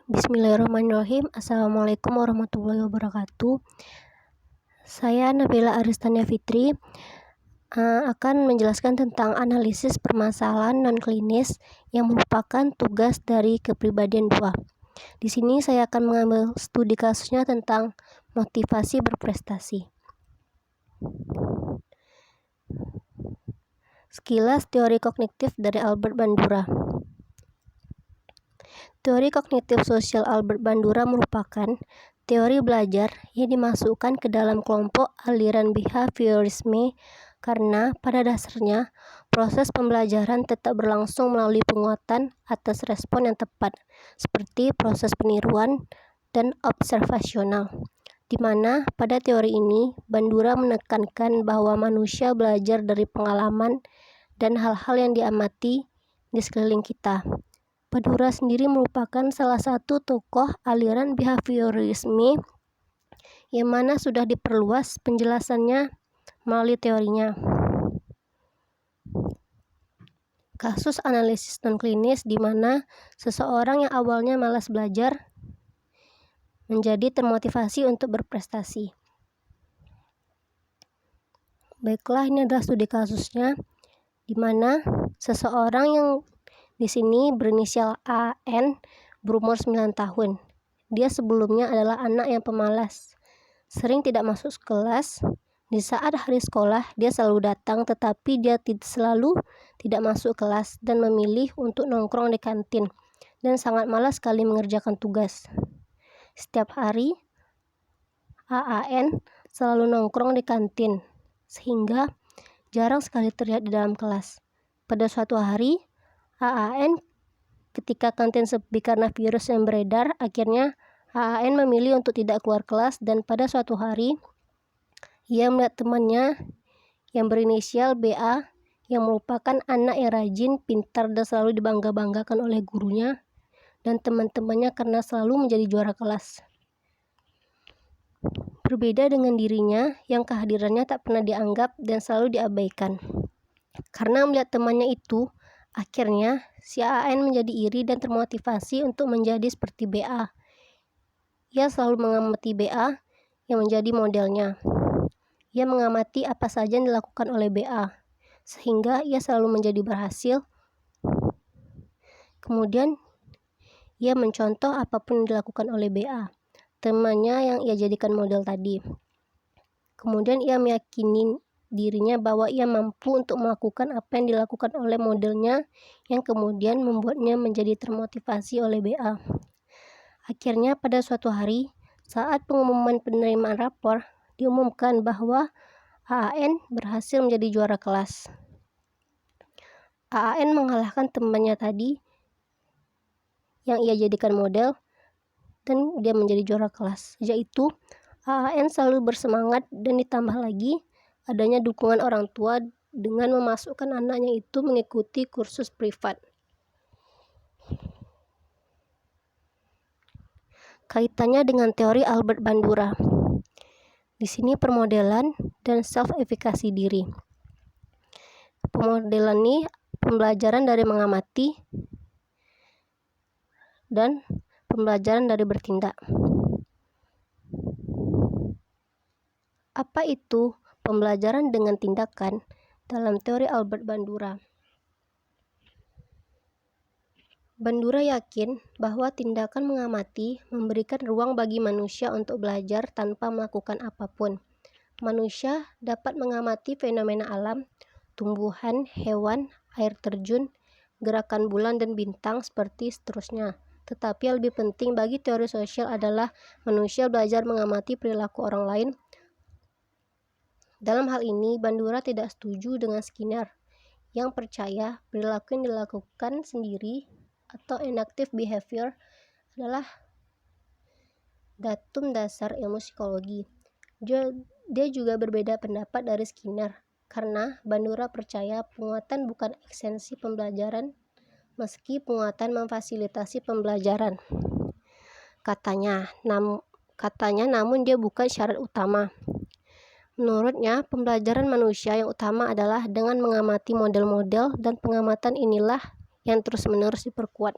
Bismillahirrahmanirrahim. Assalamualaikum warahmatullahi wabarakatuh. Saya Nabila Aristania Fitri akan menjelaskan tentang analisis permasalahan non-klinis yang merupakan tugas dari kepribadian 2. Di sini saya akan mengambil studi kasusnya tentang motivasi berprestasi. Sekilas teori kognitif dari Albert Bandura. Teori kognitif sosial Albert Bandura merupakan teori belajar yang dimasukkan ke dalam kelompok aliran behaviorisme karena pada dasarnya proses pembelajaran tetap berlangsung melalui penguatan atas respon yang tepat, seperti proses peniruan dan observasional, di mana pada teori ini Bandura menekankan bahwa manusia belajar dari pengalaman dan hal-hal yang diamati di sekeliling kita. Bandura sendiri merupakan salah satu tokoh aliran behaviorisme yang mana sudah diperluas penjelasannya melalui teorinya. Kasus analisis non-klinis di mana seseorang yang awalnya malas belajar menjadi termotivasi untuk berprestasi. Baiklah, ini adalah studi kasusnya di mana seseorang yang di sini berinisial AN berumur 9 tahun. Dia sebelumnya adalah anak yang pemalas, sering tidak masuk kelas. Di saat hari sekolah, dia selalu datang, tetapi dia selalu tidak masuk kelas dan memilih untuk nongkrong di kantin dan sangat malas sekali mengerjakan tugas. Setiap hari, AAN selalu nongkrong di kantin, sehingga jarang sekali terlihat di dalam kelas. Pada suatu hari, AAN ketika kantin sepi karena virus yang beredar, akhirnya AAN memilih untuk tidak keluar kelas dan pada suatu hari ia melihat temannya yang berinisial BA yang merupakan anak yang rajin, pintar dan selalu dibangga-banggakan oleh gurunya dan teman-temannya karena selalu menjadi juara kelas. Berbeda dengan dirinya yang kehadirannya tak pernah dianggap dan selalu diabaikan. Karena melihat temannya itu, akhirnya si AAN menjadi iri dan termotivasi untuk menjadi seperti BA. Ia selalu mengamati BA yang menjadi modelnya. Ia mengamati apa saja yang dilakukan oleh BA, sehingga ia selalu menjadi berhasil. Kemudian ia mencontoh apapun yang dilakukan oleh BA, temannya yang ia jadikan model tadi. Kemudian ia meyakini dirinya bahwa ia mampu untuk melakukan apa yang dilakukan oleh modelnya yang kemudian membuatnya menjadi termotivasi oleh BA. Akhirnya pada suatu hari, saat pengumuman penerimaan rapor, diumumkan bahwa AAN berhasil menjadi juara kelas. AAN mengalahkan temannya tadi yang ia jadikan model dan dia menjadi juara kelas. Sejak itu, AAN selalu bersemangat dan ditambah lagi adanya dukungan orang tua dengan memasukkan anaknya itu mengikuti kursus privat. Kaitannya dengan teori Albert Bandura. Di sini permodelan dan self-efikasi diri. Pemodelan ini pembelajaran dari mengamati dan pembelajaran dari bertindak. Apa itu pembelajaran dengan tindakan dalam teori Albert Bandura? Bandura yakin bahwa tindakan mengamati memberikan ruang bagi manusia untuk belajar tanpa melakukan apapun. Manusia dapat mengamati fenomena alam, tumbuhan, hewan, air terjun, gerakan bulan dan bintang, seperti seterusnya. Tetapi yang lebih penting bagi teori sosial adalah manusia belajar mengamati perilaku orang lain. Dalam hal ini, Bandura tidak setuju dengan Skinner yang percaya perilaku yang dilakukan sendiri atau enactive behavior adalah datum dasar ilmu psikologi. Dia juga berbeda pendapat dari Skinner karena Bandura percaya penguatan bukan ekstensi pembelajaran meski penguatan memfasilitasi pembelajaran. Katanya namun dia bukan syarat utama. Menurutnya, pembelajaran manusia yang utama adalah dengan mengamati model-model dan pengamatan inilah yang terus-menerus diperkuat.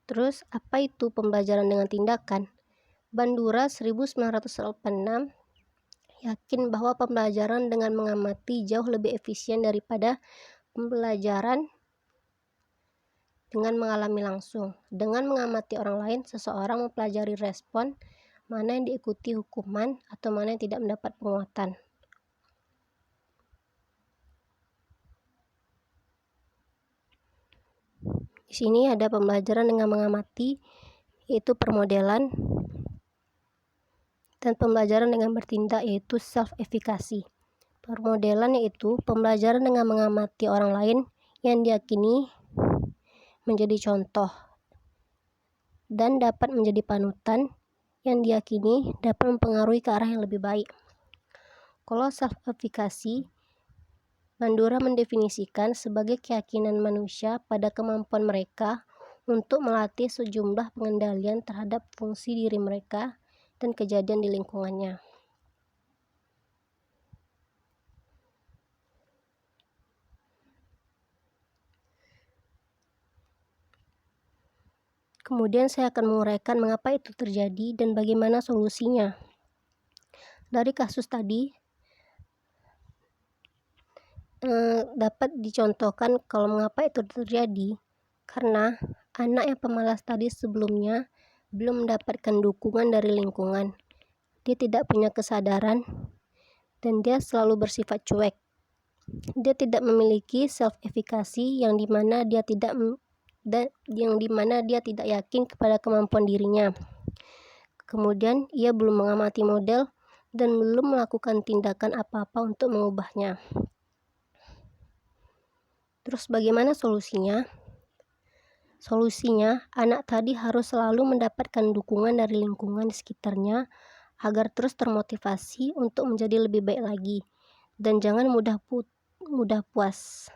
Terus apa itu pembelajaran dengan tindakan? Bandura 1986 yakin bahwa pembelajaran dengan mengamati jauh lebih efisien daripada pembelajaran dengan mengalami langsung. Dengan mengamati orang lain, seseorang mempelajari respon mana yang diikuti hukuman atau mana yang tidak mendapat penguatan. Di sini ada pembelajaran dengan mengamati, yaitu permodelan, dan pembelajaran dengan bertindak, yaitu self-efikasi. Permodelan yaitu pembelajaran dengan mengamati orang lain yang diyakini menjadi contoh dan dapat menjadi panutan yang diyakini dapat mempengaruhi ke arah yang lebih baik. Kalau self-efikasi, Bandura mendefinisikan sebagai keyakinan manusia pada kemampuan mereka untuk melatih sejumlah pengendalian terhadap fungsi diri mereka dan kejadian di lingkungannya. Kemudian saya akan menguraikan mengapa itu terjadi dan bagaimana solusinya. Dari kasus tadi, dapat dicontohkan kalau mengapa itu terjadi, karena anak yang pemalas tadi sebelumnya belum mendapatkan dukungan dari lingkungan. Dia tidak punya kesadaran dan dia selalu bersifat cuek. Dia tidak memiliki self-efikasi yang dimana dia tidak yakin kepada kemampuan dirinya. Kemudian ia belum mengamati model dan belum melakukan tindakan apa-apa untuk mengubahnya. Terus bagaimana solusinya? Solusinya, anak tadi harus selalu mendapatkan dukungan dari lingkungan di sekitarnya agar terus termotivasi untuk menjadi lebih baik lagi dan jangan mudah puas.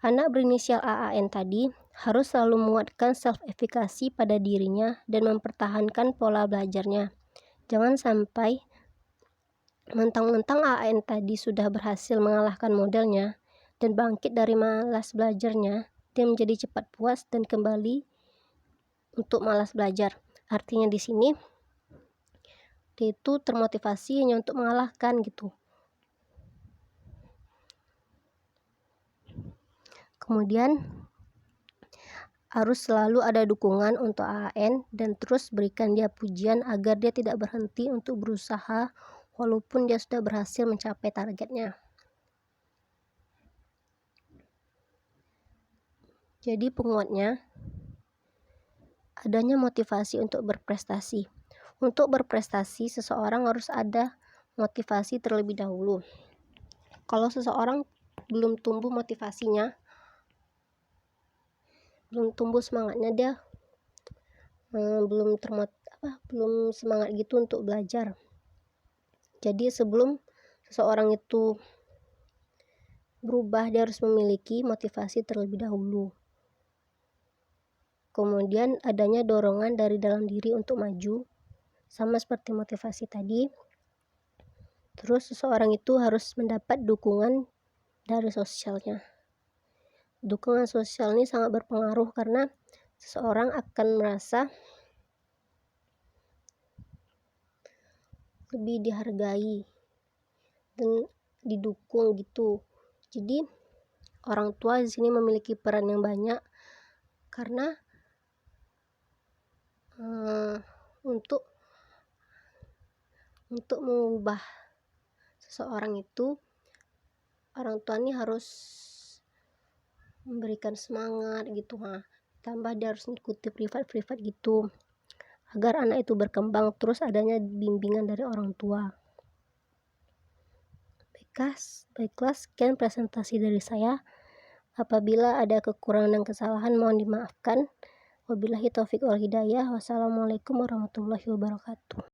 Anak berinisial AAN tadi harus selalu menguatkan self-efikasi pada dirinya dan mempertahankan pola belajarnya. Jangan sampai mentang-mentang AAN tadi sudah berhasil mengalahkan modelnya dan bangkit dari malas belajarnya, dia menjadi cepat puas dan kembali untuk malas belajar. Artinya di sini dia itu termotivasi hanya untuk mengalahkan gitu. Kemudian harus selalu ada dukungan untuk AAN dan terus berikan dia pujian agar dia tidak berhenti untuk berusaha walaupun dia sudah berhasil mencapai targetnya. Jadi penguatnya, adanya motivasi untuk berprestasi. Untuk berprestasi, seseorang harus ada motivasi terlebih dahulu. Kalau seseorang belum tumbuh motivasinya, belum tumbuh semangatnya, dia belum semangat gitu untuk belajar. Jadi sebelum seseorang itu berubah, dia harus memiliki motivasi terlebih dahulu. Kemudian adanya dorongan dari dalam diri untuk maju, sama seperti motivasi tadi. Terus seseorang itu harus mendapat dukungan dari sosialnya. Dukungan sosial ini sangat berpengaruh karena seseorang akan merasa lebih dihargai dan didukung gitu. Jadi orang tua di sini memiliki peran yang banyak karena untuk mengubah seseorang itu, orang tua ini harus memberikan semangat gitu, tambah dia harus ikuti privat gitu agar anak itu berkembang, terus adanya bimbingan dari orang tua. Baiklah, sekian presentasi dari saya. Apabila ada kekurangan dan kesalahan mohon dimaafkan. Wabillahi taufiq wal hidayah. Wassalamualaikum warahmatullahi wabarakatuh.